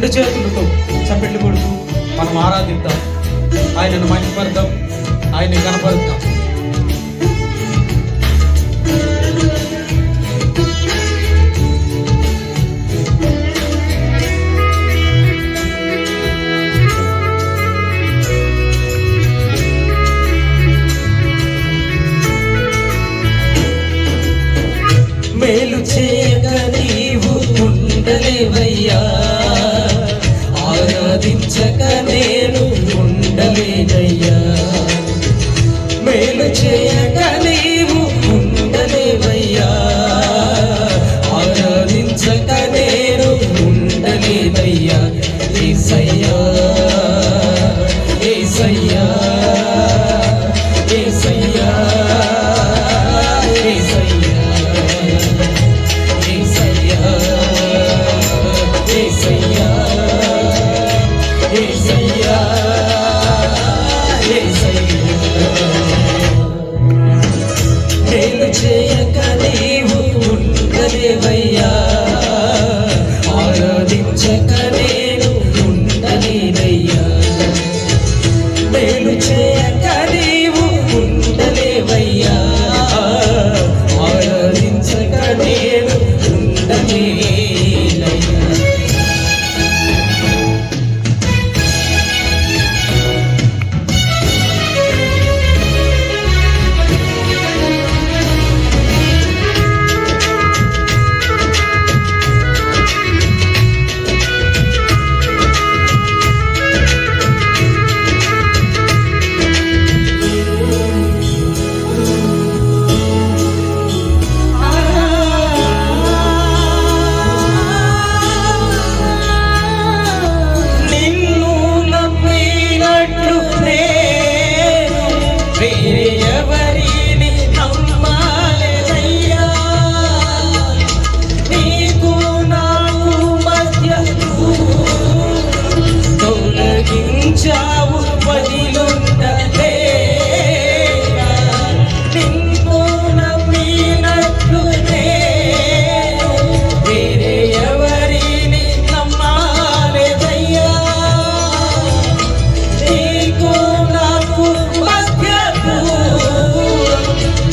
రెండు చేతులతో చప్పట్లు కొడుతూ మనం ఆరాధిద్దాం, ఆయనను మహిమపడదాం, ఆయన్ని కనపడదాం. మేలు చేయక నీవు ఉండలేవయ్యా, ఆరాధించక నేను ఉండలేనయ్యా. మేలు చేయక నీవు ఉండలేవయ్యా, ఆరాధించక నేను ఉండలేనయ్యా. యేసయ్యా యేసయ్యా యేసయ్యా యేసయ్యా మేలు చేయక నీవు ఉండలేవయ్యా, ఆరాధించక నేను ఉండలేనయ్యా. మేలు చేయక నీవు ఉండలేవయ్యా, ఆరాధించక నేను ఉండలేనయ్యా. ఎవరిని నమ్మాలేదయ్యా, నీకు నాకు మధ్య తొలగించావు వదిలుండలే. నిన్ను నమ్మినట్లు నేను వేరే ఎవరిని నమ్మాలేదయ్యా, నీకు నాకు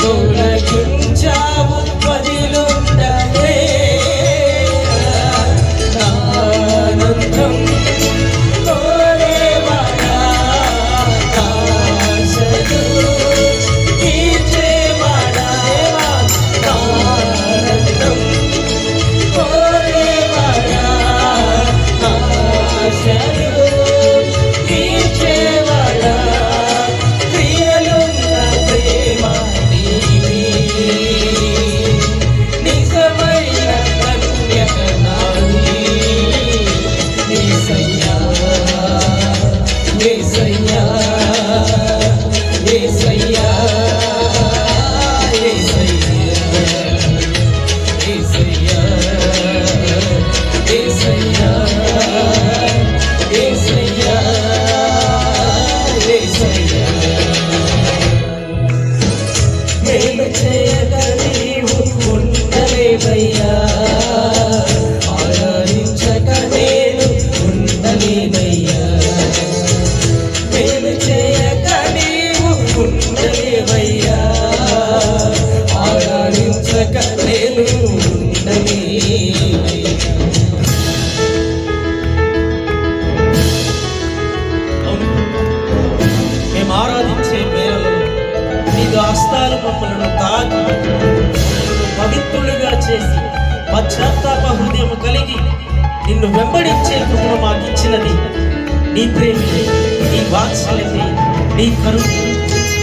తొలగించావు వదిలుండలే. ఆనందం కోరేవాడా, ఆశలు తీర్చేవాడా, ఆనందం కోరేవాడా, ఆశలు తీర్చేవాడా, ప్రియలున్న ప్రేమ నిజమైన కన్యక నాది. యేసయ్యా యేసయ్యా యేసయ్యా యేసయ్యా యేసయ్యా యేసయ్యా యేసయ్యా యేసయ్యా. మేలు చేయక నీవు ఉండలేవయ్యా, ఆరాధించక నేను ఉండలేనయ్యా. మేలు చేయక నీవు ఉండలేవయ్యా, ఆరాధించక నేను ఉండలేనయ్యా. మేము ఆరాధించే వేళలో నీదు హస్తాలు మమ్మలను తాకి పవిత్రులుగా చేసి పశ్చాత్తాప హృదయం కలిగి నిన్ను వెంబడించే కృపను మాకు ఇచ్చినది నీ ప్రేమే, నీ వాత్సల్యతే, నీ కరుణ.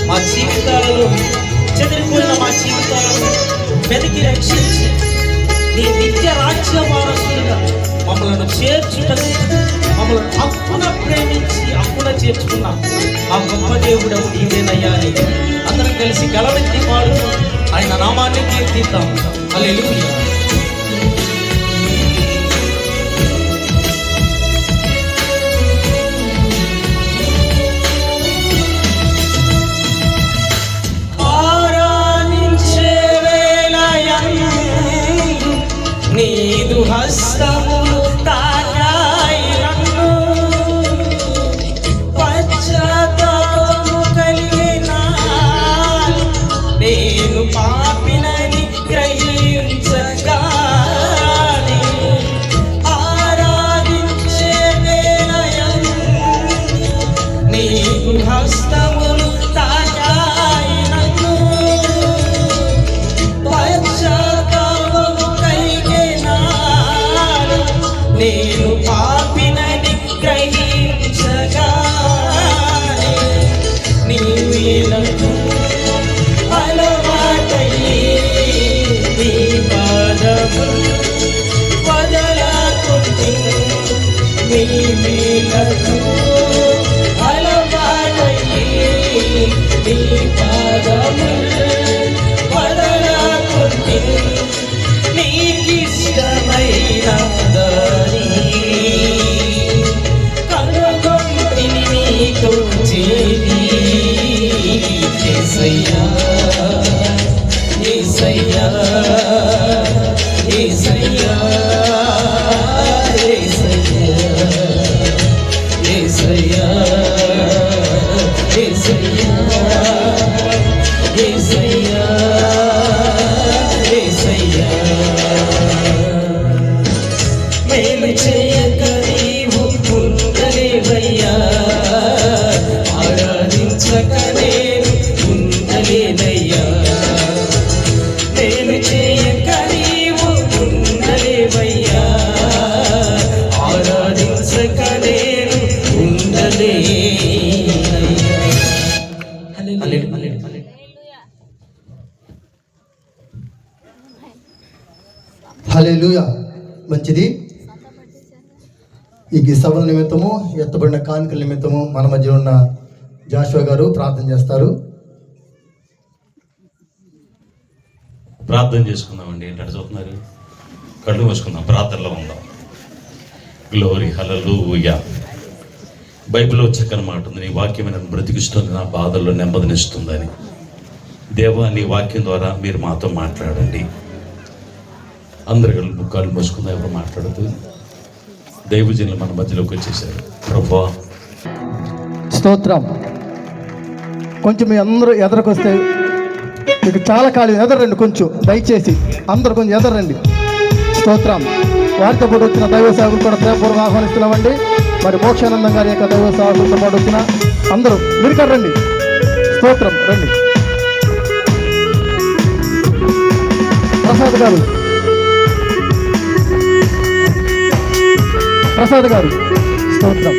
మా జీవితాలలో చెదిరిపోయిన మా జీవితాలను వెతికి రక్షించి నీ నిత్య రాజ్య వారసులుగా మమ్మల్ని చేర్చుటకు, మమ్మల్ని అప్పున ప్రేమించి అప్పున చేర్చుకున్నా మా గొప్ప దేవుడవు నీవేనయ్యా అని అందరం కలిసి గలవెత్తి పాడుతూ ఆయన నామాన్ని కీర్తిద్దాం. హల్లెలూయా. నీదు హస్తములు తాకాయి నీలకు అలవాటయ్యి నీ పాదములు పడరాకుంటే నీకిష్టమైన దారి కనుగొంటిని నీతో చేరి యేసయ్యా యేసయ్యా యేసయ్యా యేసయ్యా యేసయ్యా యేసయ్యా యేసయ్యా మేలు చేయక నీవు ఉండలేవయ్యా ఆరాధించక నేను ఉండలేనయ్యా మేలు చేయక నీవు ఉండలేవయ్యా ఆరాధించక నేను ఉండలేనయ్యా. హల్లెలూయా. మంచిది. ఈ సభల నిమిత్తము ఎత్తబడిన కానుకల నిమిత్తము మన మధ్య ఉన్న జాషువా గారు ప్రార్థన చేస్తారు. ప్రార్థన చేసుకుందామండి. ఏంటంటే చూస్తున్నారు, కళ్ళు మూసుకుందాం, ప్రార్థనలో ఉందాం. గ్లోరీ హల్లెలూయా. బైబిల్లో చక్కని మాట ఉంది, నీ వాక్యం నన్ను బ్రతికిస్తుంది, నా బాధల్లో నెమ్మదినిస్తుందని. దేవా, నీ వాక్యం ద్వారా మీరు మాతో మాట్లాడండి. అందరు కళ్ళు మూసుకుందాం, ఎవరు మాట్లాడుతూ దైవజనులు మన మధ్యలోకి వచ్చేసారు. ప్రభువా స్తోత్రం. కొంచెం మీ అందరూ ఎదరకొస్తే మీకు చాలా ఖాళీ, ఎదరండి కొంచెం, దయచేసి అందరూ కొంచెం ఎదరండి. స్తోత్రం. వారితో పాటు వచ్చిన దైవ సేవకులు కూడా ప్రేమపూర్వకంగా ఆహ్వానిస్తున్నామండి. మరి మోక్షానందం గారి యొక్క దైవ సేవకులతో పాటు వచ్చిన అందరూ మీరు ఇక్కడ రండి. స్తోత్రం. రండి. ప్రసాద్ గారు, ప్రసాద్ గారు, స్తోత్రం.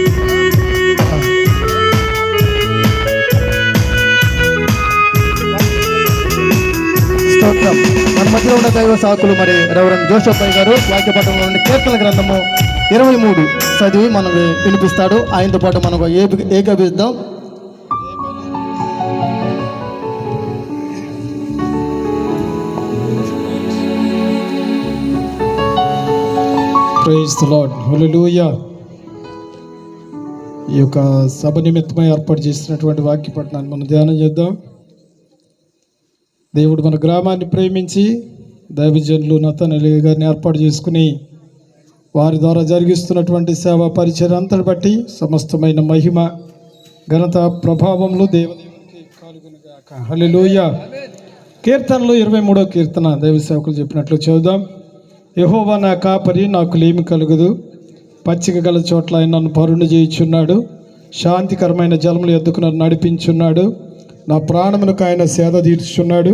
స్తోత్రం. మన మధ్యలో ఉన్న దైవ సాకులు మరి రెవరెండ్ జోసెఫ్ భాయ్ గారు వాక్యపట్టణంలో నుండి కీర్తన గ్రంథము 23 చదివి మనకు వినిపిస్తాడు. ఆయనతో పాటు మనకు ఏకీభవిద్దాం. Praise the Lord. హల్లెలూయా. ఈ యొక్క సభ నిమిత్తమై ఏర్పాటు చేసినటువంటి వాక్య పట్టణాన్ని మనం ధ్యానం చేద్దాం. దేవుడు మన గ్రామాన్ని ప్రేమించి దైవజనులు నతనెలి గారిని ఏర్పాటు చేసుకుని వారి ద్వారా జరిగిస్తున్నటువంటి సేవా పరిచయం అంతటి బట్టి సమస్తమైన మహిమ ఘనత ప్రభావములు దేవదేవునికి కలుగునుగాక. హల్లెలూయా. కీర్తనలో 23వ కీర్తన దైవ సేవకులు చెప్పినట్లు చదువుదాం. యెహోవా నా కాపరి, నాకు లేమి కలుగదు. పచ్చిక గల చోట్ల ఆయన నన్ను పరుండు చేయుచున్నాడు. శాంతికరమైన జలముల యొద్దకు నన్ను నడిపించున్నాడు. నా ప్రాణమునకు ఆయన సేద తీర్చుచున్నాడు.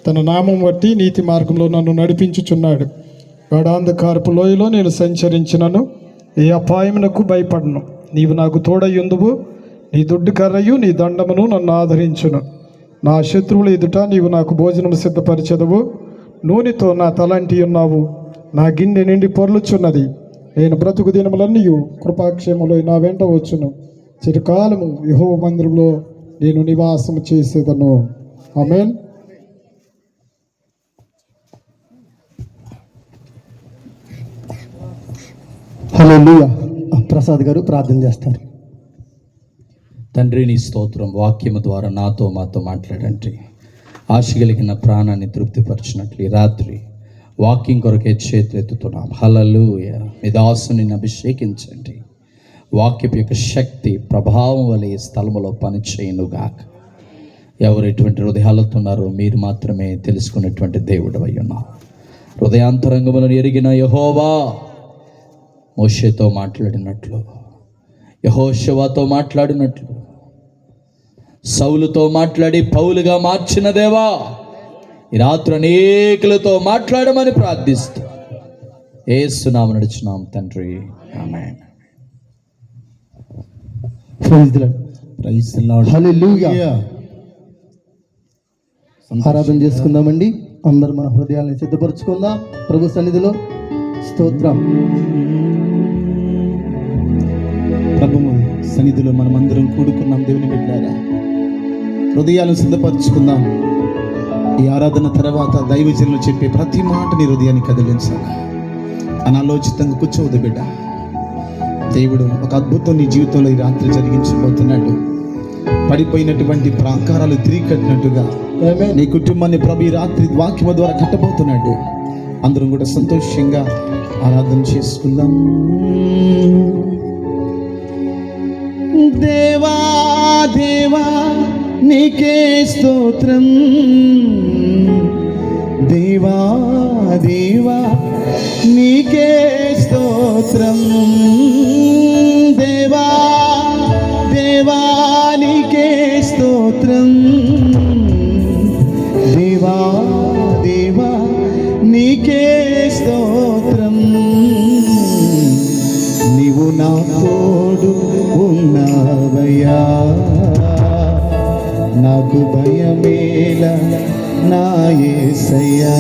తన నామం బట్టి నీతి మార్గంలో నన్ను నడిపించుచున్నాడు. గాఢాంధకారపు లోయలో నేను సంచరించినను ఏ అపాయమునకు భయపడను. నీవు నాకు తోడయ్యుందువు. నీ దుడ్డు కర్రయు నీ దండమును నన్ను ఆదరించును. నా శత్రువుల ఎదుట నీవు నాకు భోజనము సిద్ధపరిచెదవు. నూనెతో నా తలంటి ఉన్నావు. నా గిన్నె నిండి పొర్లుచున్నది. నేను బ్రతుకు దినములన్నీ కృపాక్షేమలో నా వెంట వచ్చును. చిరకాలము యెహోవా మందిరంలో నేను నివాసము చేసేదను. ఆమేన్. హల్లెలూయా. ప్రసాద్ గారు ప్రార్థన చేస్తారు. తండ్రి, నీ స్తోత్రం. వాక్యము ద్వారా నాతో మాతో మాట్లాడండి. ఆశ కలిగిన ప్రాణాన్ని తృప్తిపరిచినట్లు ఈ రాత్రి వాక్యం కొరకే చేతులెత్తుతున్నాం. హల్లెలూయా. మీ దాసుని అభిషేకించండి. వాక్యపు యొక్క శక్తి ప్రభావం వల్ల ఈ స్థలములో పనిచేయునుగాక. ఎవరు ఎటువంటి హృదయాలతో ఉన్నారో మీరు మాత్రమే తెలుసుకున్నటువంటి దేవుడు అయి ఉన్నావు. హృదయాంతరంగములను ఎరిగిన యెహోవా మోషేతో మాట్లాడినట్లు, యెహోషువతో మాట్లాడినట్లు, సౌలుతో మాట్లాడి పౌలుగా మార్చిన దేవా, ఈ రాత్రి అనేకులతో మాట్లాడమని ప్రార్థిస్తూ యేసు నామమున నడుచున్నాం తండ్రి. ఆమేన్. Praise the Lord. హల్లెలూయా. ఆరాధన చేసుకుందామండి. అందరూ మన హృదయాలను సిద్ధపరచుకుందాం ప్రభు సన్నిధిలో. స్తోత్రం. ప్రభువు సన్నిధిలో మనమందరం కూడుకున్నాం. దేవుని బిడ్డలారా, హృదయాలను సిద్ధపరచుకుందాం. ఈ ఆరాధన తర్వాత దైవజనులు చెప్పే ప్రతి మాట నీ హృదయాన్ని కదిలించాలి. అనాలోచితంగా కూర్చోవద్దు బిడ్డ. దేవుడు ఒక అద్భుతం నీ జీవితంలో ఈ రాత్రి జరిగించబోతున్నాడు. పడిపోయినటువంటి ప్రాకారాలు తిరిగి కట్టినట్టుగా నీ కుటుంబాన్ని ప్రభు ఈ రాత్రి వాక్యము ద్వారా కట్టబోతున్నాడు. అందరం కూడా సంతోషంగా ఆరాధన చేసుకుందాం. దేవా దేవా నీకే స్తోత్రం, దేవా దేవా నీకే స్తోత్రం, దేవా దేవా నీకే స్తోత్రం, దేవా దేవా నీకే స్తోత్రం. నీవు నా తోడు ఉన్నావయ్యా, నాకు భయమేల నా యేసయ్యా.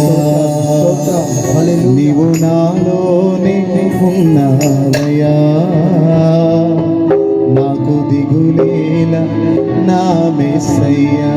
నీవు నాలోనే ఉన్నావయ్యా, నాకు దిగులేల నా మెస్సయ్యా.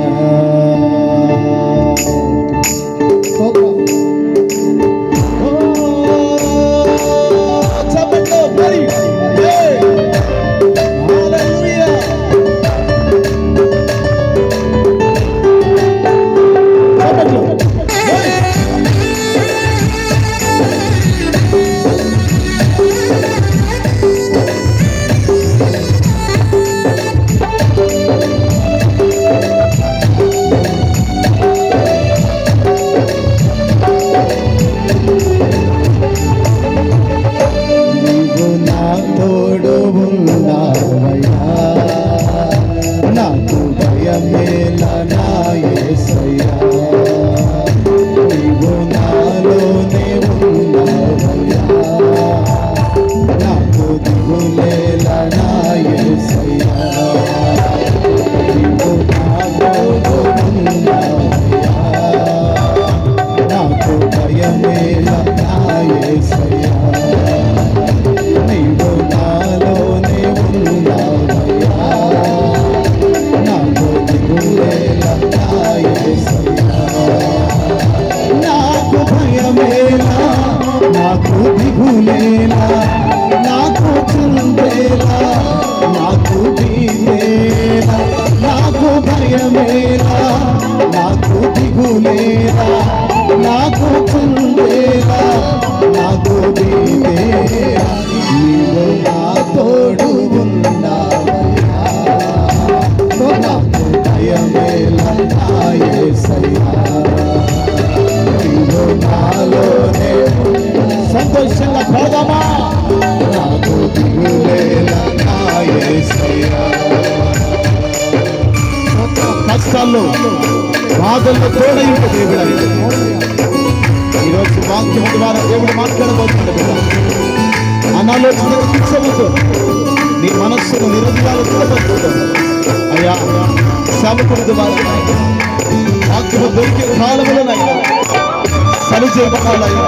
సంతోషంగా పోదామా? నాకు దిగులేల నా యేసయ్యా. కష్టాల్లో బాధల్లో తోడైంది దేవుడు. ఈరోజు వాక్యం ద్వారా దేవుడు మాట్లాడబోతున్నాడు. అనాలోచన కూర్చోవద్దు, నీ మనస్సును నిరంతరాలు చూడబోతుంది. అయ్యా సేవకుడి ద్వారా వాక్యము దొరికే కాలములనైనా సరి చేయబడాలయ్యా.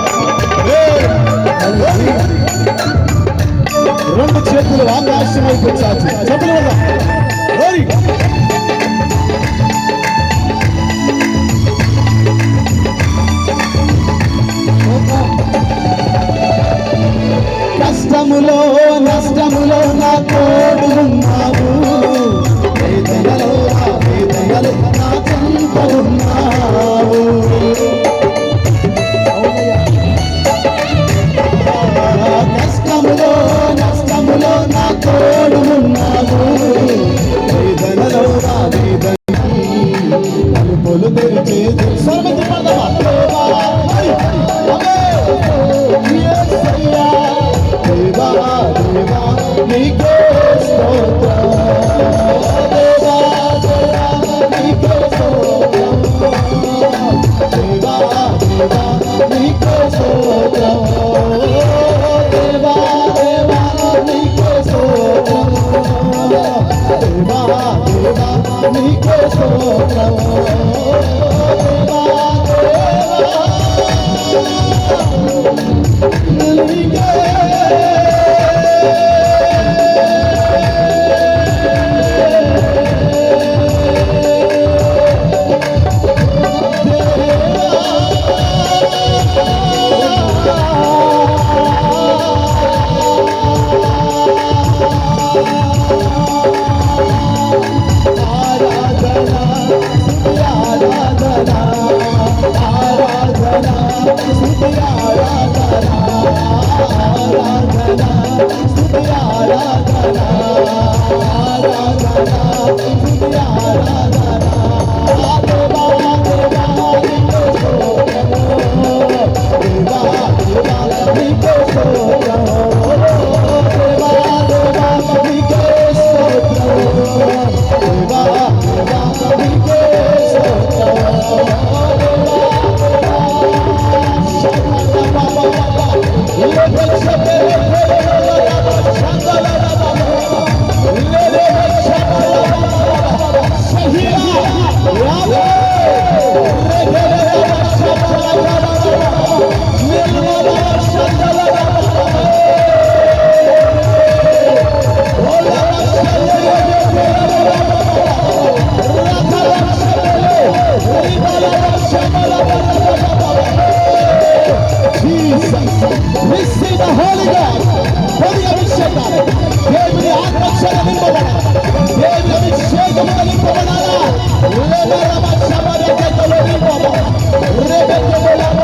రెండు చేతులు ఆకాశం వైపు చాచి చెప్పులు వల్ల కష్టములో నష్టములో నా తోడు ఉన్నావు, వేదనలో నా వేదనలో నా చెంత ఉన్నావు. కష్టములో నష్టములో నా తోడు ఉన్నావు, వేదనలో నా వేదన తలుపులు తెరిచే సర్వతి పడదమా దేవా దేవా నీకు Receive the Holy Ghost. Holy అభిషేకం. దేవుని ఆత్మశక్తి నింపబడాలి. దేవుని అభిషేకం నింపబడాలి. లేబరమ శబరకతలో నింపబడాలి. రేబెకబలమ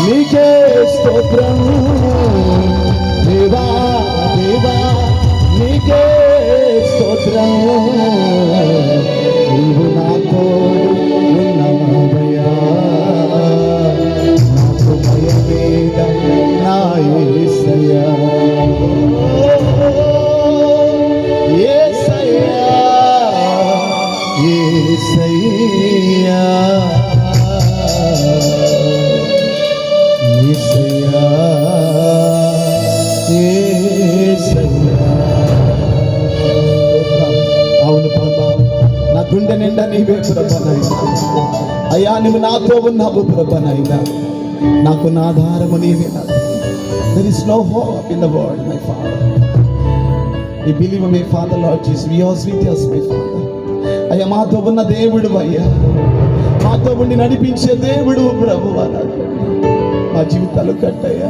నీకే స్తోత్రం దేవా దేవా నీకే స్తోత్రం నీవు నాతో ఉన్నావయ్యా నాకు భయమేద నా యేసయ్యా యేసయ్యా యేసయ్యా యేసయ్యా యేసయ్యా అవును ప్రభా నా గుండె నిండా నీవే ప్రభనైనా అయ్యా నువ్వు నాతో ఉన్నావు ప్రభనైనా నాకు నా ఆధారము నీవే There is no hope in the world, my Father. We believe, my Father, Lord Jesus. We are with us, my Father. అయ్యా మాతో ఉన్న దేవుడు అయ్యా మాతో ఉండి నడిపించే దేవుడు ప్రభువా మా జీవితాలు కట్టయ్యా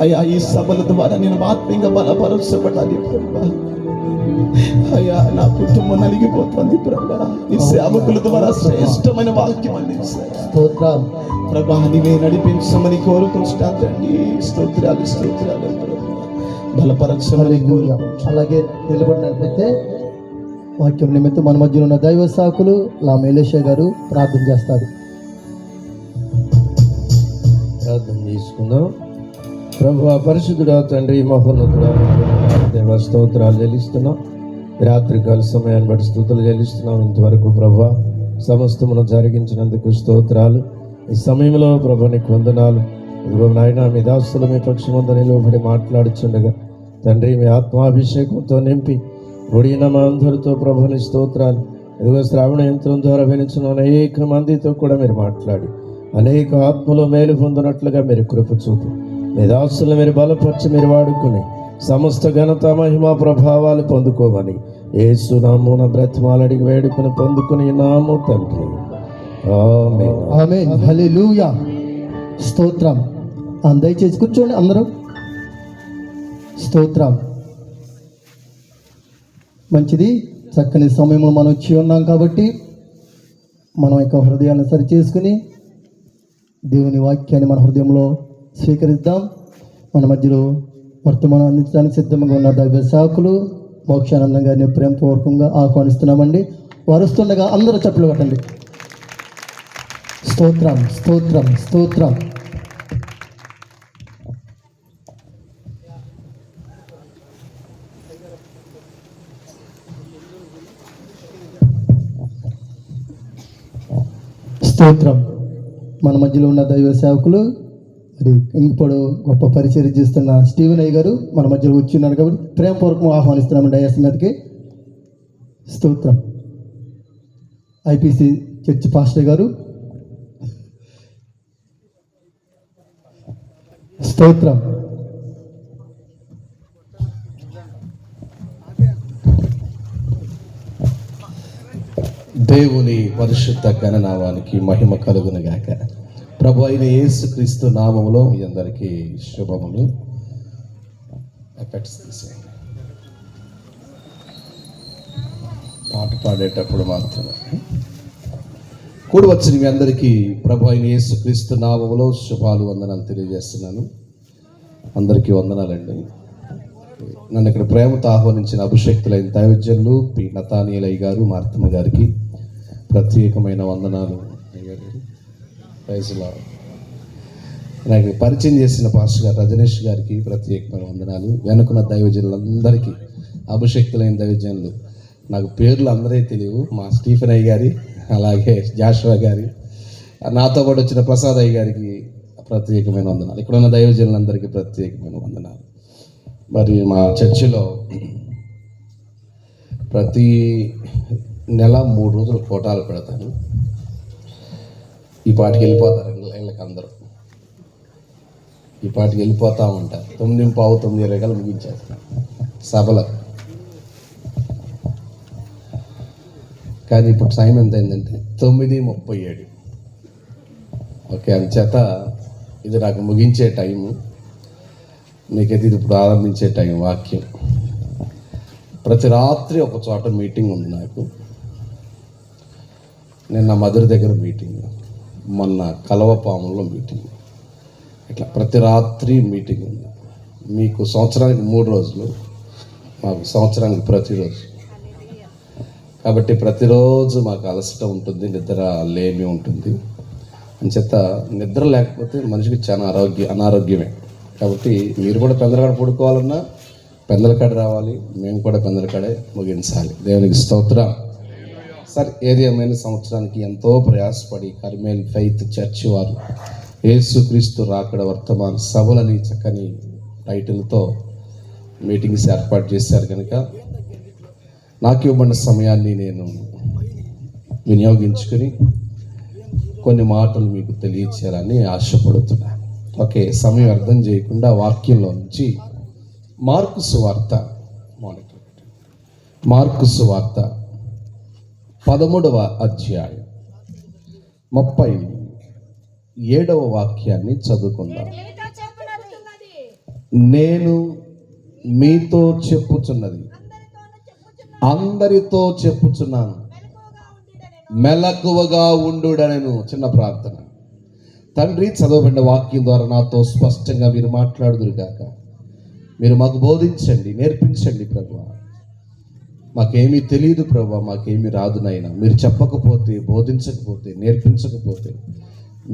అయ్యా ఈ సభల ద్వారా నేను ఆత్మీయంగా బలపరచబడాలి ప్రభా అయ్యా నా కుటుంబం నలిగిపోతుంది ప్రభా నీ సేవకుల ద్వారా శ్రేష్టమైన వాక్యం అందించారు స్తోత్రం ప్రభా నీవే నడిపించమని కోరుకుంటున్నా తండ్రి స్తోత్రాలు స్తోత్రాలు బలపరచమని అలాగే నిలబడినట్లయితే వాక్యం నిమిత్తం మన మధ్యలో ఉన్న దైవ సాకులు లామేలేష గారు ప్రార్థన చేస్తారు. ప్రార్థన చేసుకుందాం. ప్రభువా పరిశుద్ధుడా తండ్రి మహోన్నతుడా దేవ స్తోత్రాలు చెల్లిస్తున్నాం. రాత్రికాల సమయాన్ని బట్టి స్తుతులు చెల్లిస్తున్నాం. ఇంతవరకు ప్రభువా సమస్తమును జరిగించినందుకు స్తోత్రాలు. ఈ సమయంలో ప్రభు నీకు వందనాలు. ఇదిగో నాయన మీ దాసులు మీ పక్షమంతా నిలువబడి మాట్లాడుచుండగా తండ్రి మీ ఆత్మాభిషేకంతో నింపి ఒడిన మా అందరితో ప్రభుని స్తోత్రాలు. ఇదిగో శ్రావణ యంత్రం ద్వారా వినిచిన అనేక మందితో కూడా మీరు మాట్లాడి అనేక ఆత్మలో మేలు పొందినట్లుగా మీరు కృప చూపి మీ దాసులను మీరు బలపరిచి మీరు వాడుకుని సమస్త ఘనత మహిమా ప్రభావాలు పొందుకోమని యేసు నామమున బ్రతిమాలడికి వేడుకుని పొందుకుని నాము తండ్రి ఆమేన్. ఆమేన్. హల్లెలూయా. స్తోత్రం. దయచేసి కూర్చోండి అందరూ. స్తోత్రం. మంచిది. చక్కని సమయంలో మనం వచ్చి ఉన్నాం కాబట్టి మనం యొక్క హృదయాన్ని సరి చేసుకుని దేవుని వాక్యాన్ని మన హృదయంలో స్వీకరిద్దాం. మన మధ్యలో వర్తమానం అందించడానికి సిద్ధంగా ఉన్న దైవ సేవకులు మోక్షానందం గారిని ప్రేమపూర్వకంగా ఆహ్వానిస్తున్నామండి. వారు వస్తుండగా అందరూ చప్పట్లు కొట్టండి. స్తోత్రం స్తోత్రం స్తోత్రం. స్తోత్రం. మన మధ్యలో ఉన్న దైవ సేవకులు మరి ఇప్పుడు గొప్ప పరిచయం చేస్తున్న స్టీవెన్ అయ్య గారు మన మధ్యలో వచ్చి ఉన్నారు కాబట్టి ప్రేమపూర్వకంగా ఆహ్వానిస్తున్నామండి డయాస్ మీదకి. స్తోత్రం. ఐపీసీ చర్చ్ పాస్టర్ గారు. స్తోత్రం. దేవుని పరిశుద్ధ గణనామానికి మహిమ కలుగునుగాక. ప్రభు అయిన యేసుక్రీస్తు నామములో మీ అందరికీ శుభములు. ఎఫెక్ట్స్ తీసేయండి. పాట పాడేటప్పుడు మాత్రమే. కూడి వచ్చిన మీ అందరికీ ప్రభు అయిన యేసుక్రీస్తు నామములో శుభాలు, వందనాలు తెలియజేస్తున్నాను. అందరికీ వందనాలండి. నన్ను ఇక్కడ ప్రేమతో ఆహ్వానించిన అభిషక్తులైన దైవజనులు పి నతానీలయ్య గారు, మార్తమ్మ గారికి ప్రత్యేకమైన వందనాలు. నాకు పరిచయం చేసిన పాస్టర్ గారు రజనీష్ గారికి ప్రత్యేకమైన వందనాలు. వెనుకున్న దైవజనులందరికీ, అభిషక్తులైన దైవజనులు, నాకు పేర్లు అందరే తెలియవు. మా స్టీఫెన్ అయ్య గారి, అలాగే జాషువా గారి, నాతో పాటు వచ్చిన ప్రసాద్ అయ్య గారికి ప్రత్యేకమైన వందనాలు. ఇక్కడ ఉన్న దైవజనులందరికీ ప్రత్యేకమైన వందనాలు. మరి మా చర్చిలో ప్రతి నెల 3 రోజులు కోటాలు పెడతాను. ఈ పాటికి వెళ్ళిపోతారు ఇళ్ళకి అందరూ. ఈ పాటికి వెళ్ళిపోతూ ఉంటారు. 9:15, 9:20 ముగించేస్తాను సభలో. కానీ ఇప్పుడు టైం ఎంత అయిందంటే 9:37. ఓకే, అందుచేత ఇది నాకు ముగించే టైము. మీకైతే ఇది ఇప్పుడు ఆరంభించే టైం. వాక్యం ప్రతి రాత్రి ఒక చోట మీటింగ్ ఉంది నాకు. నిన్న మధుర దగ్గర మీటింగ్, మొన్న కలవపాములో మీటింగ్. ఇట్లా ప్రతి రాత్రి మీటింగ్ ఉంది. మీకు సంవత్సరానికి 3 రోజులు, మాకు సంవత్సరానికి ప్రతిరోజు. కాబట్టి ప్రతిరోజు మాకు అలసట ఉంటుంది, నిద్ర లేమి ఉంటుంది. అంచేత నిద్ర లేకపోతే మనిషికి చాలా అనారోగ్యమే. కాబట్టి మీరు కూడా పెందలకాడ పడుకోవాలన్నా పెందలకాడ రావాలి, మేము కూడా పెందలకాడే ముగించాలి. దేవునికి స్తోత్రం. సరే, ఏది ఏమైనా సంవత్సరానికి ఎంతో ప్రయాసపడి కర్మేల్ ఫెయిత్ చర్చ్ వారు యేసుక్రీస్తు రాకడ వర్తమాన సభలని చక్కని టైటిల్తో మీటింగ్స్ ఏర్పాటు చేశారు. కనుక నాకు ఇవ్వబడిన సమయాన్ని నేను వినియోగించుకుని కొన్ని మాటలు మీకు తెలియచేయాలని ఆశపడుతున్నాను. ఓకే, సమయం అర్థం చేయకుండా వాక్యంలో నుంచి మార్కు సువార్త 13వ అధ్యాయం 37వ వాక్యాన్ని చదువుకుందాం. నేను మీతో చెప్పుచున్నది అందరితో చెప్పుచున్నాను, మెలకువగా ఉండుడనెను. చిన్న ప్రార్థన. తండ్రి, చదవబడిన వాక్యం ద్వారా నాతో స్పష్టంగా మీరు మాట్లాడుదురుగాక. మీరు మాకు బోధించండి, నేర్పించండి ప్రభువా. మాకేమీ తెలియదు ప్రభువా, మాకేమీ రాదు నాయనా. మీరు చెప్పకపోతే, బోధించకపోతే, నేర్పించకపోతే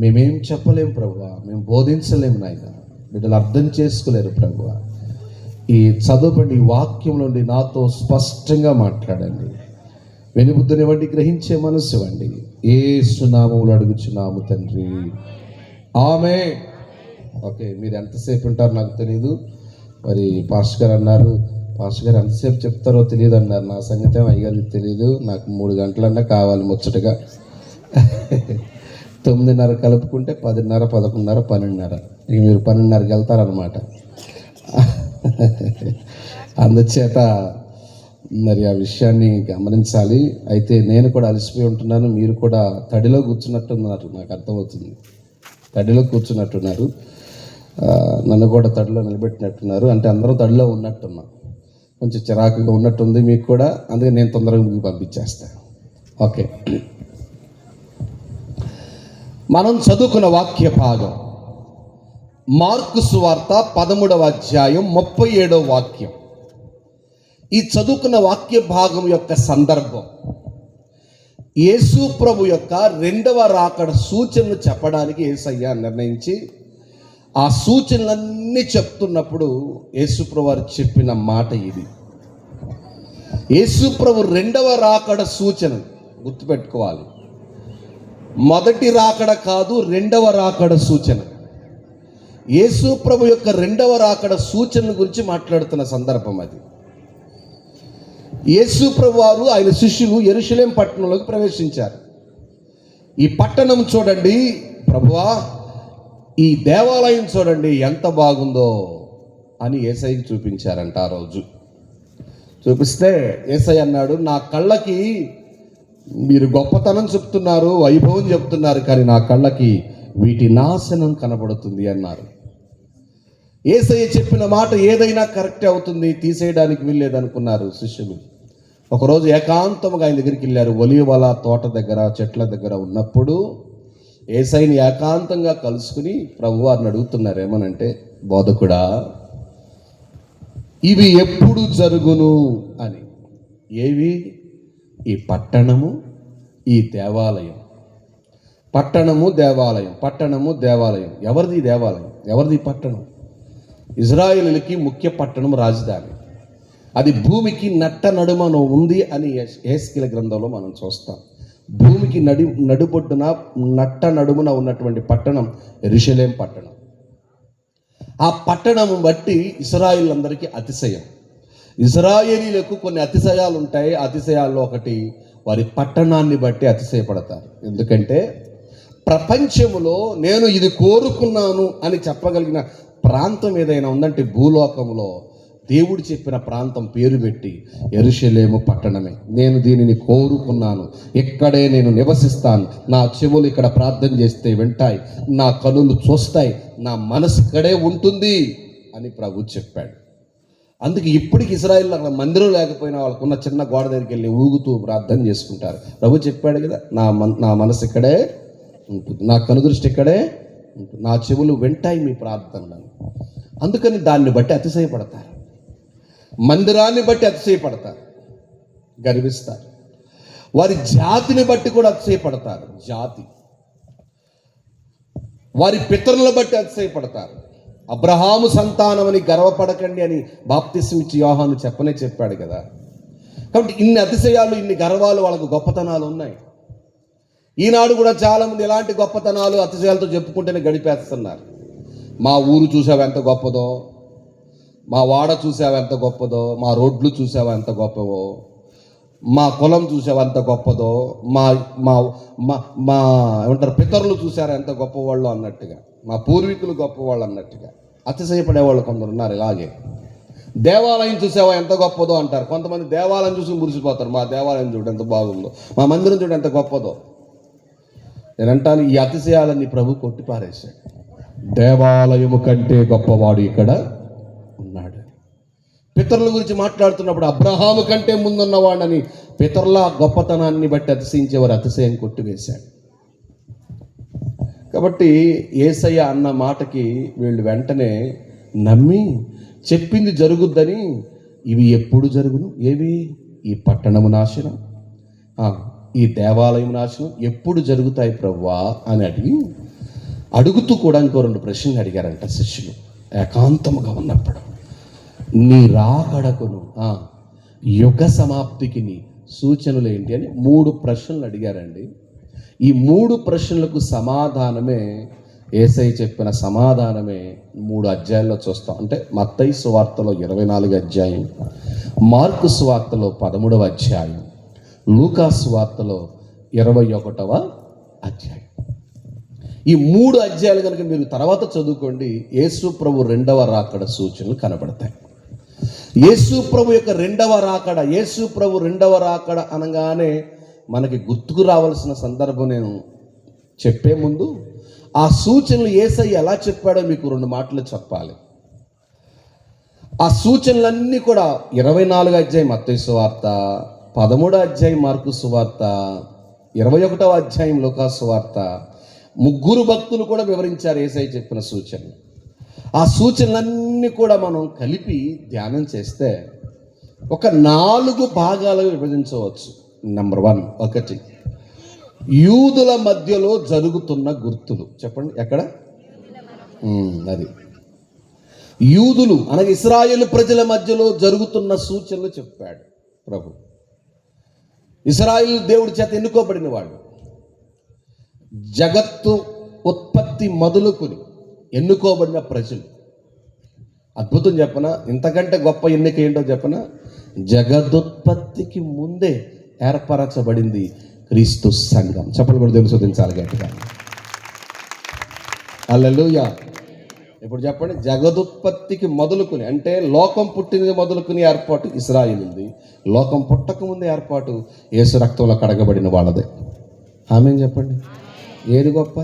మేమేం చెప్పలేము ప్రభువా, మేము బోధించలేము నాయనా. బిడ్డలు అర్థం చేసుకోలేరు ప్రభువా. ఈ చదవబడి వాక్యం నుండి నాతో స్పష్టంగా మాట్లాడండి. వెనుబుద్ధినివ్వండి, గ్రహించే మనసు ఇవ్వండి. యేసు నామములో అడుగుచున్నాము తండ్రి, ఆమేన్. ఓకే, మీరు ఎంతసేపు ఉంటారో నాకు తెలియదు. మరి పాస్టర్ గారు అన్నారు, పాస్టర్ గారు ఎంతసేపు చెప్తారో తెలియదు అన్నారు. నా సంగతి అయ్యగారికి తెలియదు. నాకు 3 గంటలన్నా కావాలి ముచ్చటగా. 9:30 కలుపుకుంటే 10:30, 11:30, 12:30. ఇక మీరు 12:30కి వెళ్తారనమాట. అందుచేత మరి ఆ విషయాన్ని గమనించాలి. అయితే నేను కూడా అలసిపోయి ఉంటున్నాను, మీరు కూడా తడిలో కూర్చున్నట్టున్నారు, నాకు అర్థమవుతుంది. తడిలో కూర్చున్నట్టున్నారు, నన్ను కూడా తడిలో నిలబెట్టినట్టున్నారు. అంటే అందరూ తడిలో ఉన్నట్టున్నాం, కొంచెం చిరాకుగా ఉన్నట్టుంది మీకు కూడా. అందుకే నేను తొందరగా మీకు పంపించేస్తాను. ఓకే, మనం చదువుకున్న వాక్య భాగం మార్కు సువార్త 13వ అధ్యాయం 37వ వాక్యం. ఈ చదువుకున్న వాక్య భాగం యొక్క సందర్భం యేసు ప్రభు యొక్క 2వ రాకడ సూచనలు చెప్పడానికి యేసయ్య నిర్ణయించి ఆ సూచనలన్నీ చెప్తున్నప్పుడు యేసు ప్రభు వారు చెప్పిన మాట ఇది. యేసు ప్రభు 2వ రాకడ సూచన గుర్తుపెట్టుకోవాలి. మొదటి రాకడ కాదు, 2వ రాకడ సూచన. యేసు ప్రభు యొక్క 2వ రాకడ సూచనల గురించి మాట్లాడుతున్న సందర్భం అది. యేసు ప్రభు వారు ఆయన శిష్యులు యెరూషలేం పట్టణంలోకి ప్రవేశించారు. ఈ పట్టణం చూడండి ప్రభువా, ఈ దేవాలయం చూడండి ఎంత బాగుందో అని యేసయ్యకి చూపించారంట. ఆ రోజు చూపిస్తే యేసయ్య అన్నాడు, నా కళ్ళకి మీరు గొప్పతనం చెప్తున్నారు, వైభవం చెప్తున్నారు, కానీ నా కళ్ళకి వీటి నాశనం కనబడుతుంది అన్నారు. యేసయ్య చెప్పిన మాట ఏదైనా కరెక్ట్ అవుతుంది, తీసేయడానికి వీల్లేదనుకున్నారు శిష్యులు. ఒకరోజు ఏకాంతముగా ఆయన దగ్గరికి వెళ్ళారు. ఒలీవల తోట దగ్గర, చెట్ల దగ్గర ఉన్నప్పుడు యేసయ్యని ఏకాంతంగా కలుసుకుని ప్రభువారిని అడుగుతున్నారు. ఏమనంటే, బోధకుడా, ఇవి ఎప్పుడు జరుగును అని. ఏవి? ఈ పట్టణము, ఈ దేవాలయం. పట్టణము, దేవాలయం, పట్టణము, దేవాలయం. ఎవరిది దేవాలయం? ఎవరిది పట్టణం? ఇజ్రాయేలులకి ముఖ్య పట్టణం, రాజధాని. అది భూమికి నట్ట నడుమను ఉంది అని యెహెజ్కేలు గ్రంథంలో మనం చూస్తాం. భూమికి నడుబొడ్డున నట్ట నడుమున ఉన్నటువంటి పట్టణం యెరూషలేం పట్టణం. ఆ పట్టణం బట్టి ఇశ్రాయేలులందరికీ అతిశయం. ఇశ్రాయేలీలకు కొన్ని అతిశయాలు ఉంటాయి. అతిశయాల్లో ఒకటి, వారి పట్టణాన్ని బట్టి అతిశయపడతారు. ఎందుకంటే ప్రపంచంలో నేను ఇది కోరుకున్నాను అని చెప్పగలిగిన ప్రాంతం ఏదైనా ఉందంటే భూలోకంలో దేవుడు చెప్పిన ప్రాంతం పేరు పెట్టి యెరూషలేము పట్టణమే. నేను దీనిని కోరుకున్నాను, ఇక్కడే నేను నివసిస్తాను, నా చెవులు ఇక్కడ ప్రార్థన చేస్తే వింటాయి, నా కనులు చూస్తాయి, నా మనసు ఇక్కడే ఉంటుంది అని ప్రభు చెప్పాడు. అందుకే ఇప్పటికి ఇశ్రాయేల్ అక్కడ మందిరం లేకపోయినా వాళ్ళకున్న చిన్న గోడ దగ్గరికి వెళ్ళి ఊగుతూ ప్రార్థన చేసుకుంటారు. ప్రభు చెప్పాడు కదా, నా మనసు ఇక్కడే ఉంటుంది, నా కనుదృష్టి ఇక్కడే ఉంటుంది, నా చెవులు వింటాయి మీ ప్రార్థనలను. అందుకని దాన్ని బట్టి అతిశయపడతారు, మందిరాన్ని బట్టి అతిశయపడతారు, గర్విస్తారు. వారి జాతిని బట్టి కూడా అతిశయపడతారు. జాతి, వారి పితరులను బట్టి అతిశయపడతారు. అబ్రహాము సంతానమని గర్వపడకండి అని బాప్తిస్మం ఇచ్చి యోహాను చెప్పాడు కదా. కాబట్టి ఇన్ని అతిశయాలు, ఇన్ని గర్వాలు, వాళ్ళకు గొప్పతనాలు ఉన్నాయి. ఈనాడు కూడా చాలామంది ఇలాంటి గొప్పతనాలు, అతిశయాలతో చెప్పుకుంటేనే గడిపేస్తున్నారు. మా ఊరు చూసావా ఎంత గొప్పదో, మా వాడ చూసావా ఎంత గొప్పదో, మా రోడ్లు చూసావా ఎంత గొప్పవో, మా కులం చూసావా ఎంత గొప్పదో, మా మా మా ఏమంటారు పితరులు చూసారా ఎంత గొప్పవాళ్ళు అన్నట్టుగా, మా పూర్వీకులు గొప్పవాళ్ళు అన్నట్టుగా అతిశయపడేవాళ్ళు కొందరు ఉన్నారు. ఇలాగే దేవాలయం చూసావా ఎంత గొప్పదో అంటారు. కొంతమంది దేవాలయం చూసి మురిసిపోతారు. మా దేవాలయం చూడు ఎంత బాగుందో, మా మందిరం చూడు ఎంత గొప్పదో. నేను అంటాను, ఈ అతిశయాలన్నీ ప్రభు కొట్టిపారేశాడు. దేవాలయము కంటే గొప్పవాడు ఇక్కడ ఉన్నాడు. పితరుల గురించి మాట్లాడుతున్నప్పుడు అబ్రహాము కంటే ముందున్నవాడని పితరుల గొప్పతనాన్ని బట్టి అతిశయించేవారు అతిశయం కొట్టివేశాడు. కాబట్టి యేసయ్య అన్న మాటకి వీళ్ళు వెంటనే నమ్మి చెప్పింది జరుగుద్దని, ఇవి ఎప్పుడు జరుగును? ఏవి? ఈ పట్టణము నాశనం, ఈ దేవాలయం నాశనం ఎప్పుడు జరుగుతాయి ప్రభువా అని అడుగుతూ కూడా ఇంకో 2 ప్రశ్నలు అడిగారంట శిష్యులు. ఏకాంతముగా ఉన్నప్పుడు నీ రాకడకును యుగ సమాప్తికి నీ సూచనలు ఏంటి అని 3 ప్రశ్నలు అడిగారండి. ఈ 3 ప్రశ్నలకు సమాధానమే యేసయ్య చెప్పిన సమాధానమే 3 అధ్యాయాల్లో చూస్తాం. అంటే మత్తయి సువార్తలో 24 అధ్యాయం, మార్కు సువార్తలో 13వ అధ్యాయం, లూకా సువార్తలో 21వ అధ్యాయం. ఈ 3 అధ్యాయాలు కనుక మీరు తర్వాత చదువుకోండి, యేసు ప్రభు 2వ రాకడ సూచనలు కనబడతాయి. యేసు ప్రభు యొక్క 2వ రాకడ, యేసు ప్రభు 2వ రాకడ అనగానే మనకి గుర్తుకు రావాల్సిన సందర్భం నేను చెప్పే ముందు ఆ సూచనలు యేసయ్య ఎలా చెప్పాడో మీకు 2 మాటలు చెప్పాలి. ఆ సూచనలన్నీ కూడా 24వ అధ్యాయం మత్తయి సువార్త, 13వ అధ్యాయం మార్కు సువార్త, 21వ అధ్యాయం లూకా సువార్త, 3 భక్తులు కూడా వివరించారు యేసయ్య చెప్పిన సూచనలు. ఆ సూచనలన్నీ కూడా మనం కలిపి ధ్యానం చేస్తే ఒక 4 భాగాలుగా విభజించవచ్చు. నెంబర్ 1, 1 యూదుల మధ్యలో జరుగుతున్న గుర్తులు. చెప్పండి, ఎక్కడ? అది యూదులు అనగా ఇశ్రాయేలు ప్రజల మధ్యలో జరుగుతున్న సూచనలు చెప్పాడు ప్రభు. ఇశ్రాయేలు దేవుడి చేత ఎన్నుకోబడిన వాళ్ళు, జగత్తు ఉత్పత్తి మొదలుకొని ఎన్నుకోబడిన ప్రజలు. అద్భుతం చెప్పనా, ఇంతకంటే గొప్ప ఎన్నిక ఏంటో చెప్పనా? జగదుత్పత్తికి ముందే ఏర్పరచబడింది క్రీస్తు సంఘం. చెప్పలు కూడా తెలుసోదించాలి గట్టిగా. హల్లెలూయా. ఇప్పుడు చెప్పండి, జగదుత్పత్తికి మొదలుకుని అంటే లోకం పుట్టినది మొదలుకుని ఏర్పాటు ఇశ్రాయేలుది, లోకం పుట్టక ముందు ఏర్పాటు యేసు రక్తంలో కడగబడిన వాళ్ళదే. ఆమేన్ చెప్పండి. ఏది గొప్ప?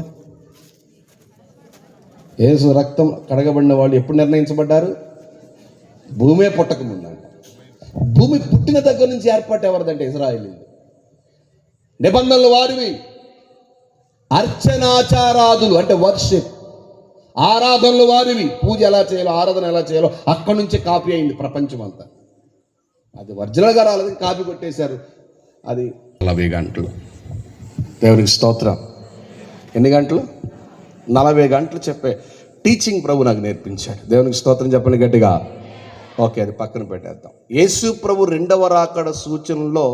యేసు రక్తం కడగబడిన వాళ్ళు ఎప్పుడు నిర్ణయించబడ్డారు? భూమే పుట్టక ముందంట. భూమి పుట్టిన దగ్గర నుంచి ఏర్పాటు ఎవరిదంటే ఇశ్రాయేలీయులు. నిబంధనలు వారివి. అర్చనాచారాదులు అంటే వర్షిప్, ఆరాధనలు వారివి. పూజ ఎలా చేయాలో, ఆరాధన ఎలా చేయాలో అక్కడి నుంచే కాపీ అయింది ప్రపంచం అంతా. అది ఒరిజినల్గా రాలేదు, కాపీ కొట్టేశారు. అది 40 గంటలు. దేవునికి స్తోత్రం. ఎన్ని గంటలు? 40 గంటలు చెప్పే టీచింగ్ ప్రభు నాకు నేర్పించాడు. దేవునికి స్తోత్రం చెప్పండి గట్టిగా. ఓకే, అది పక్కన పెట్టేద్దాం. యేసు ప్రభు 2వ రాకడ సూచనలో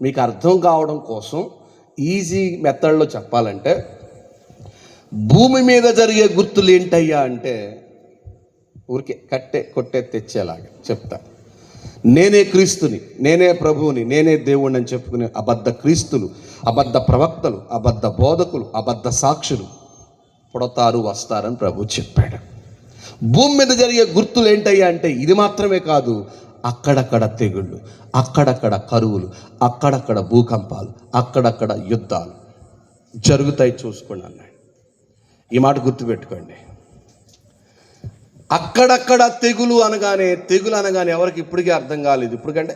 మీకు అర్థం కావడం కోసం ఈజీ మెథడ్లో చెప్పాలంటే, భూమి మీద జరిగే గుర్తులు ఏంటయ్యా అంటే, ఊరికే కొట్టే తెచ్చేలాగా చెప్తా. నేనే క్రీస్తుని, నేనే ప్రభువుని, నేనే దేవుణ్ణి అని చెప్పుకునే అబద్ధ క్రీస్తులు, అబద్ధ ప్రవక్తలు, అబద్ధ బోధకులు, అబద్ధ సాక్షులు పుడతారు, వస్తారని ప్రభు చెప్పాడు. భూమి మీద జరిగే గుర్తులు ఏంటయ్యా అంటే ఇది మాత్రమే కాదు, అక్కడక్కడ తెగుళ్ళు, అక్కడక్కడ కరువులు, అక్కడక్కడ భూకంపాలు, అక్కడక్కడ యుద్ధాలు జరుగుతాయి, చూసుకోండి అన్నాడు. ఈ మాట గుర్తుపెట్టుకోండి. అక్కడక్కడ తెగులు అనగానే ఎవరికి ఇప్పటికీ అర్థం కాలేదు. ఇప్పటికంటే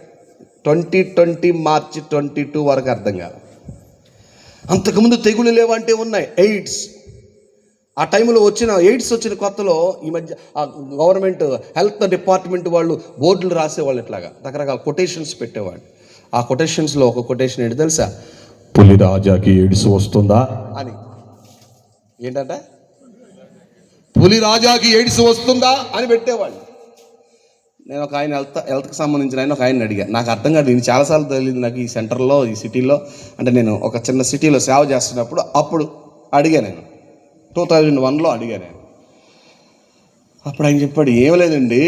2020 మార్చి 22 వరకు అర్థం కాలేదు. అంతకుముందు తెగులు లేవంటే ఉన్నాయి. ఎయిడ్స్, ఆ టైంలో ఎయిడ్స్ వచ్చిన కొత్తలో ఈ మధ్య గవర్నమెంట్ హెల్త్ డిపార్ట్మెంట్ వాళ్ళు బోర్డులు రాసేవాళ్ళు, ఇట్లాగా రకరకాల కొటేషన్స్ పెట్టేవాళ్ళు. ఆ కొటేషన్స్లో ఒక కొటేషన్ ఏంటి తెలుసా? పులి రాజాకి ఎయిడ్స్ వస్తుందా అని. ఏంటంటే పులి రాజాకి ఎయిడ్స్ వస్తుందా అని పెట్టేవాళ్ళు. నేను ఒక ఆయన హెల్త్కి సంబంధించిన ఒక ఆయన అడిగాను. నాకు అర్థం కాదు, నేను చాలాసార్లు తెలియదు నాకు ఈ సెంటర్లో, ఈ సిటీలో. అంటే నేను ఒక చిన్న సిటీలో సేవ చేస్తున్నప్పుడు అప్పుడు అడిగా, నేను 2001లో అడిగా నేను. అప్పుడు ఆయన చెప్పాడు, ఏం లేదండి,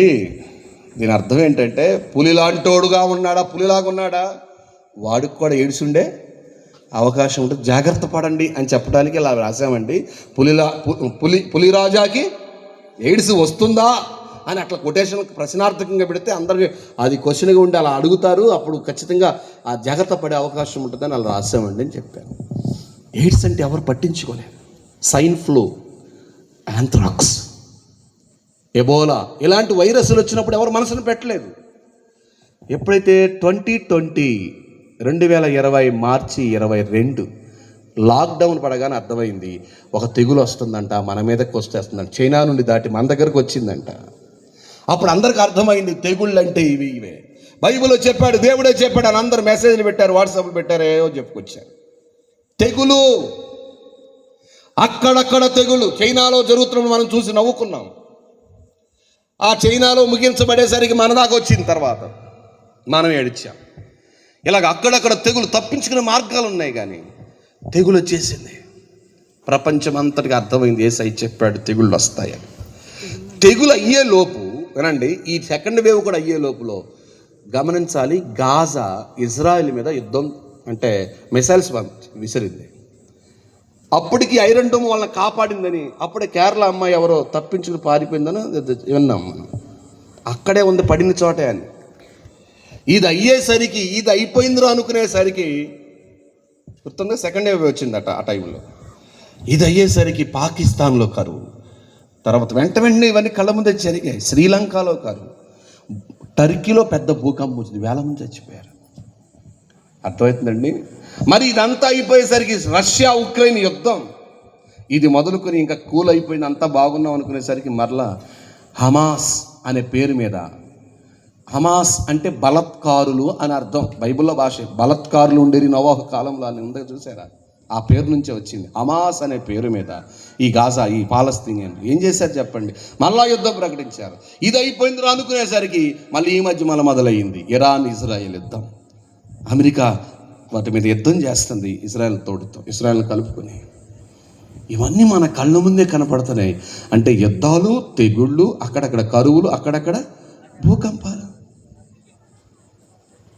దీని అర్థం ఏంటంటే పులిలాంటోడుగా ఉన్నాడా, పులిలాగా ఉన్నాడా, వాడికి కూడా ఎయిడ్స్ ఉండే అవకాశం ఉంటుంది, జాగ్రత్త పడండి అని చెప్పడానికి ఇలా రాసామండి. పులిరాజాకి ఎయిడ్స్ వస్తుందా అని అట్లా కొటేషన్ ప్రశ్నార్థకంగా పెడితే అందరికీ అది క్వశ్చన్గా ఉండి అలా అడుగుతారు, అప్పుడు ఖచ్చితంగా ఆ జాగ్రత్త పడే అవకాశం ఉంటుందని అలా రాసామండి అని చెప్పాను. ఎయిడ్స్ అంటే ఎవరు పట్టించుకోలేదు. సైన్ ఫ్లూ, యాంథ్రాక్స్, ఎబోలా ఇలాంటి వైరస్లు వచ్చినప్పుడు ఎవరు మనసును పెట్టలేదు. ఎప్పుడైతే 2020 మార్చి 22 లాక్డౌన్ పడగానే అర్థమైంది, ఒక తెగులు వస్తుందంట, మన మీదకి వచ్చేస్తుందంట, చైనా నుండి దాటి మన దగ్గరకు వచ్చిందంట. అప్పుడు అందరికి అర్థమైంది తెగుళ్ళు అంటే ఇవే. బైబిల్లో చెప్పాడు, దేవుడే చెప్పాడు అని అందరు మెసేజ్లు పెట్టారు, వాట్సాప్లు పెట్టారు, ఏవో చెప్పుకొచ్చారు. తెగులు, అక్కడక్కడ తెగులు. చైనాలో జరుగుతున్నప్పుడు మనం చూసి నవ్వుకున్నాం. ఆ చైనాలో ముగించబడేసరికి మన దాకా వచ్చిన తర్వాత మనం ఏడిచాం. ఇలాగ అక్కడక్కడ తెగులు, తప్పించుకునే మార్గాలు ఉన్నాయి, కానీ తెగులు వచ్చేసింది. ప్రపంచం అంతటికి అర్థమైంది, యేసయ్య చెప్పాడు తెగుళ్ళు వస్తాయని. తెగులు అయ్యే లోపు వినండి, ఈ సెకండ్ వేవ్ కూడా అయ్యే లోపులో గమనించాలి, గాజా ఇజ్రాయెల్ మీద యుద్ధం అంటే మిసైల్స్ విసిరింది. అప్పటికి ఐరన్ డోమ్ వాళ్ళని కాపాడిందని, అప్పుడే కేరళ అమ్మాయి ఎవరో తప్పించుకుని పారిపోయిందని విన్నాం మనం. అక్కడే ఉంది పడిన చోటే అని. ఇది అయ్యేసరికి, ఇది అయిపోయిందిరా అనుకునేసరికి, గుర్తుందా, సెకండ్ వేవ్ వచ్చిందట ఆ టైంలో. ఇది అయ్యేసరికి పాకిస్తాన్లో కరువు, తర్వాత వెంటనే ఇవన్నీ కళ్ళ ముందే జరిగాయి. శ్రీలంకలో కరువు, టర్కీలో పెద్ద భూకంపం వచ్చింది, 1000 మంది చచ్చిపోయారు. అర్థమవుతుందండి. మరి ఇదంతా అయిపోయేసరికి రష్యా ఉక్రెయిన్ యుద్ధం, ఇది మొదలుకొని ఇంకా కూల్ అయిపోయింది, అంతా బాగున్నాం అనుకునేసరికి మరలా హమాస్ అనే పేరు మీద, హమాస్ అంటే బలత్కారులు అని అర్థం బైబిల్లో భాష. బలత్కారులు ఉండేది నోవాహు కాలంలో అని ఉందో చూసారా, ఆ పేరు నుంచే వచ్చింది. హమాస్ అనే పేరు మీద ఈ గాజా, ఈ పాలస్తీనియన్ ఏం చేశారు చెప్పండి, మళ్ళా యుద్ధం ప్రకటించారు. ఇది అయిపోయింది అనుకునేసరికి మళ్ళీ ఈ మధ్య మళ్ళీ మొదలయ్యింది ఇరాన్ ఇజ్రాయెల్ యుద్ధం. అమెరికా వాటి మీద యుద్ధం చేస్తుంది ఇజ్రాయెల్ కలుపుకొని. ఇవన్నీ మన కళ్ళ ముందే కనపడుతున్నాయి. అంటే యుద్ధాలు, తెగుళ్ళు, అక్కడక్కడ కరువులు, అక్కడక్కడ భూకంపాలు,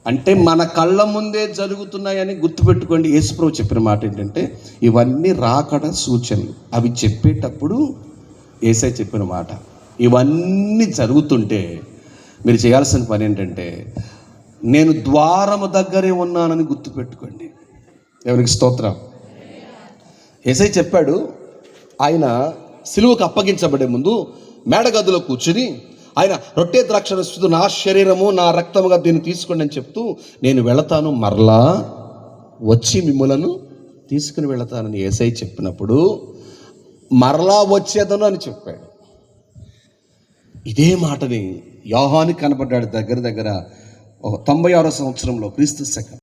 అంటే మన కళ్ళ ముందే జరుగుతున్నాయని గుర్తుపెట్టుకోండి. యేసుప్రభు చెప్పిన మాట ఏంటంటే ఇవన్నీ రాకడ సూచనలు. అవి చెప్పేటప్పుడు యేసయ్య చెప్పిన మాట, ఇవన్నీ జరుగుతుంటే మీరు చేయాల్సిన పని ఏంటంటే, నేను ద్వారము దగ్గరే ఉన్నానని గుర్తుపెట్టుకోండి. ఎవరికి స్తోత్రం. యేసయ్య చెప్పాడు, ఆయన సిలువకు అప్పగించబడే ముందు మేడగదిలో కూర్చుని ఆయన రొట్టె ద్రాక్షరసంతో నా శరీరము నా రక్తముగా దీన్ని తీసుకోండి అని చెప్తూ నేను వెళతాను, మరలా వచ్చి మిమ్మలను తీసుకుని వెళతానని యేసయ్య చెప్పినప్పుడు మరలా వచ్చేదను అని చెప్పాడు. ఇదే మాటని యోహాను కనపడ్డాడు దగ్గర 96వ సంవత్సరంలో క్రీస్తు శకం